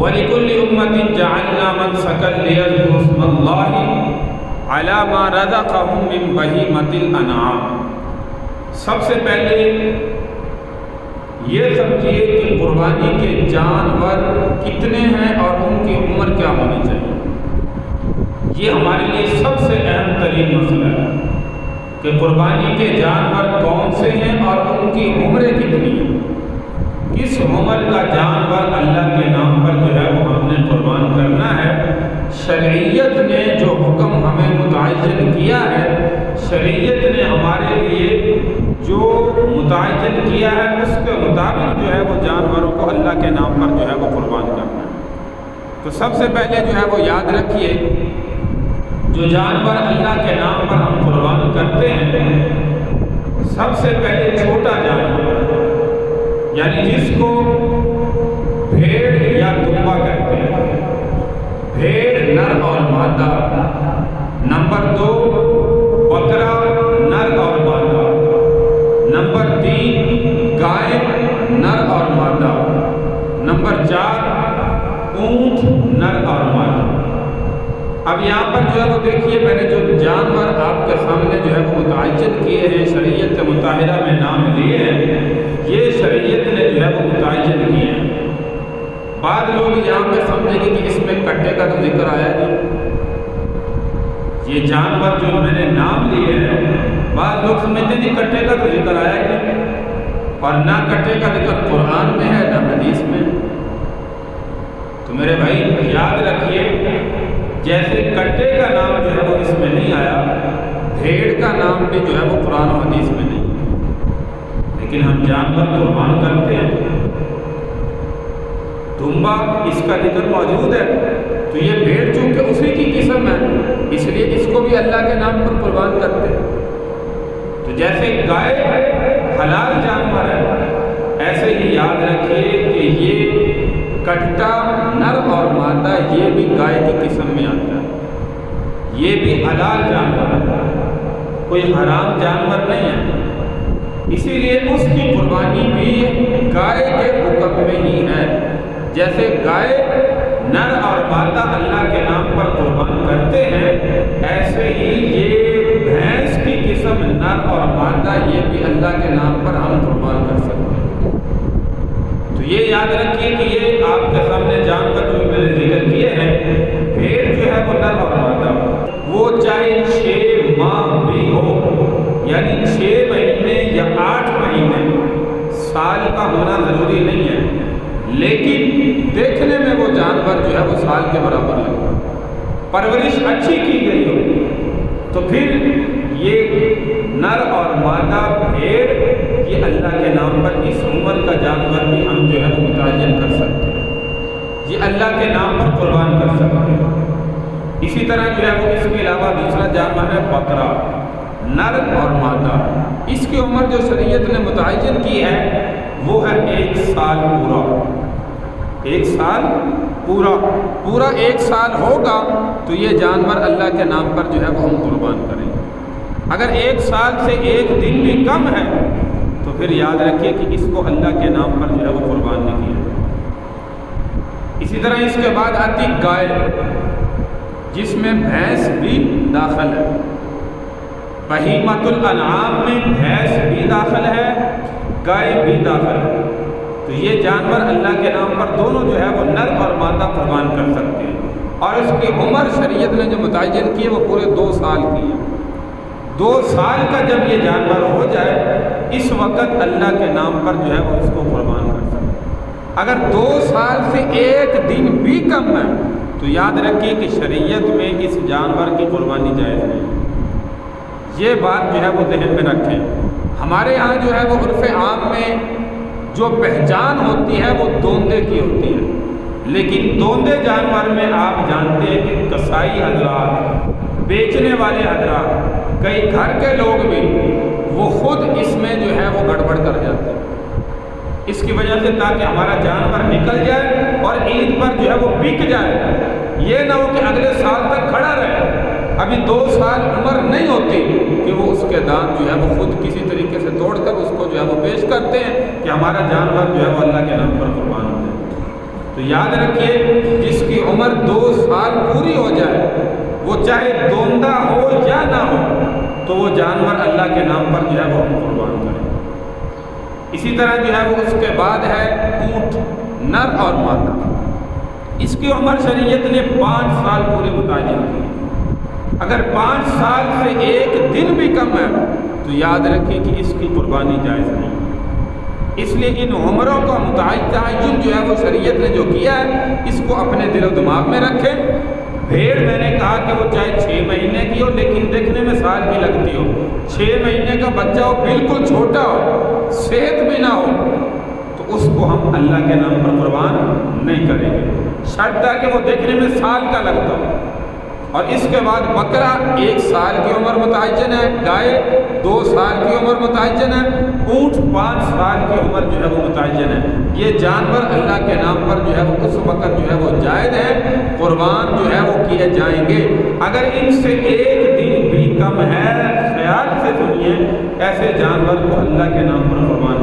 وَلِكُلِّ أُمَّةٍ جَعَلْنَا مَنسَكًا لِيَذْكُرُوا اسْمَ اللَّهِ عَلَىٰ مَا رَزَقَهُم مِّن بَهِيمَةِ الْأَنْعَامِ۔ سب سے پہلے یہ سمجھیے کہ قربانی کے جانور کتنے ہیں اور ان کی عمر کیا ہونی چاہیے۔ یہ ہمارے لیے سب سے اہم ترین مسئلہ ہے کہ قربانی کے جانور کون سے ہیں اور ان کی عمریں کتنی ہیں۔ کس عمر کا جانور اللہ کے نام پر جو ہے وہ ہم نے قربان کرنا ہے۔ شریعت نے جو حکم ہمیں متعین کیا ہے، شریعت نے ہمارے لیے جو متعین کیا ہے، اس کے مطابق جو ہے وہ جانوروں کو اللہ کے نام پر جو ہے وہ قربان کرنا ہے۔ تو سب سے پہلے جو ہے وہ یاد رکھیے، جو جانور اللہ کے نام پر ہم قربان کرتے ہیں، سب سے پہلے چھوٹا جانور، یعنی جس کو بھیڑ یا دمبا کہتے ہیں، بھیڑ نر اور مادہ۔ نمبر 2 بکرا نر اور مادہ۔ نمبر 3 گائے نر اور مادہ۔ نمبر 4 اونٹ نر اور مادہ۔ اب یہاں پر جو ہے وہ دیکھیے، میں نے جو جانور آپ کے سامنے جو ہے وہ متعین کیے ہیں، شریعت مطہرہ میں نام لیے ہیں، یہ شریعت نے جو ہے وہ متعین کیے ہیں۔ بعض لوگ یہاں پہ سمجھیں گے کہ اس میں کٹے کا تو ذکر آیا نہیں۔ یہ جانور جو میں نے نام لیے ہیں، بعض لوگ سمجھتے ہیں کہ کٹے کا تو ذکر آیا ہی نہیں، اور نہ کٹے کا ذکر قرآن میں ہے نہ حدیث میں۔ تو میرے بھائی یاد رکھیے، جیسے کٹے کا نام جو ہے وہ اس میں نہیں آیا، بھیڑ کا نام بھی جو ہے وہ قرآن و حدیث میں نہیں، لیکن ہم جانور قربان کرتے ہیں۔ دمبا اس کا ذکر موجود ہے، تو یہ بھیڑ چونکہ اسی کی قسم ہے، اس لیے اس کو بھی اللہ کے نام پر قربان کرتے ہیں۔ تو جیسے گائے حلال جانور ہے، ایسے ہی یاد رکھیے کہ یہ کٹا نر اور مادہ یہ بھی گائے کی قسم میں آتا ہے، یہ بھی حلال جانور ہے، کوئی حرام جانور نہیں ہے، اسی لیے اس کی قربانی بھی گائے کے حکم میں ہی ہے۔ جیسے گائے نر اور مادہ اللہ کے نام پر قربان کرتے ہیں، ایسے ہی یہ بھینس کی قسم نر اور مادہ یہ بھی اللہ کے نام پر ہم قربان کر سکتے ہیں۔ تو یہ یاد رکھیے کہ یہ آپ کے سامنے جانور جو میں نے ذکر کیے ہیں، بھیڑ جو ہے وہ نر اور مادہ، وہ چاہے 6 ماہ بھی ہو، یعنی 6 مہینے یا 8 مہینے، سال کا ہونا ضروری نہیں ہے، لیکن دیکھنے میں وہ جانور جو ہے وہ سال کے برابر لگتا، پرورش اچھی کی گئی ہو، تو پھر یہ نر اور مادہ بھیڑ یہ اللہ کے نام پر اس عمر کا جانور بھی ہم جو ہے وہ متعین کر سکتے ہیں، یہ اللہ کے نام پر قربان کر سکتے ہیں۔ اسی طرح جو ہے وہ اس کے علاوہ دوسرا جانور ہے بکرا، نر اور مادہ، اس کی عمر جو شریعت نے متعین کی ہے وہ ہے 1 سال پورا۔ 1 سال پورا 1 سال ہوگا تو یہ جانور اللہ کے نام پر جو ہے وہ ہم قربان کریں گے۔ اگر 1 سال سے 1 دن بھی کم ہے تو پھر یاد رکھیے کہ اس کو اللہ کے نام پر جو ہے وہ قربان نہیں کیا۔ اسی طرح اس کے بعد آتی گائے، جس میں بھینس بھی داخل ہے، بہیمۃ الانعام میں بھینس بھی داخل ہے، گائے بھی داخل ہے۔ تو یہ جانور اللہ کے نام پر دونوں جو ہے وہ نر اور مادہ قربان کر سکتے ہیں، اور اس کی عمر شریعت نے جو متعین کی ہے وہ پورے 2 سال کی ہے۔ 2 سال کا جب یہ جانور ہو جائے، اس وقت اللہ کے نام پر جو ہے وہ اس کو قربان کر سکتے ہیں۔ اگر 2 سال سے 1 دن بھی کم ہے تو یاد رکھیے کہ شریعت میں اس جانور کی قربانی جائز نہیں۔ یہ بات جو ہے وہ ذہن میں رکھیں۔ ہمارے ہاں جو ہے وہ عرف عام میں جو پہچان ہوتی ہے وہ دوندے کی ہوتی ہے، لیکن دوندے جانور میں آپ جانتے ہیں کہ کسائی حضرات، بیچنے والے حضرات، کئی گھر کے لوگ بھی وہ خود اس میں جو ہے وہ گڑبڑ کر جاتے ہیں، اس کی وجہ سے تاکہ ہمارا جانور نکل جائے اور عید پر جو ہے وہ بک جائے، یہ نہ ہو کہ اگلے سال تک کھڑا رہے، ابھی 2 سال عمر نہیں ہوتی کہ وہ اس کے دانت جو ہے وہ خود کسی طریقے سے توڑ کر اس کو جو ہے وہ پیش کرتے ہیں کہ ہمارا جانور جو ہے وہ اللہ کے نام پر قربان ہو جائے۔ تو تو یاد رکھیے جس کی عمر 2 سال پوری ہو جائے وہ چاہے دوندہ ہو یا نہ ہو تو وہ جانور اللہ کے نام پر جو ہے وہ ہم قربان کریں۔ اسی طرح جو ہے وہ اس کے بعد ہے اونٹ، نر اور مادہ۔ اس کی عمر شریعت نے 5 سال پورے متعین کی۔ اگر 5 سال سے 1 دن بھی کم ہے تو یاد رکھیں کہ اس کی قربانی جائز نہیں۔ اس لیے ان عمروں کا متعین جو ہے وہ شریعت نے جو کیا ہے اس کو اپنے دل و دماغ میں رکھیں۔ بھیڑ میں نے کہا کہ وہ چاہے 6 مہینے کی ہو لیکن دیکھنے میں سال کی لگتی ہو، 6 مہینے کا بچہ ہو، بالکل چھوٹا ہو، صحت بھی نہ ہو، تو اس کو ہم اللہ کے نام پر قربان نہیں کریں گے، شرط ہے کہ وہ دیکھنے میں سال کا لگتا ہو۔ اور اس کے بعد بکرا 1 سال کی عمر متعین ہے، گائے 2 سال کی عمر متعین ہے، اونٹ 5 سال کی عمر جو ہے وہ متعین ہے۔ یہ جانور اللہ کے نام پر جو ہے وہ اس وقت جو ہے وہ جائز ہے، قربان جو ہے وہ کیے جائیں گے۔ اگر ان سے 1 دن بھی کم ہے، خیال سے سنیے، ایسے جانور کو اللہ کے نام پر قربان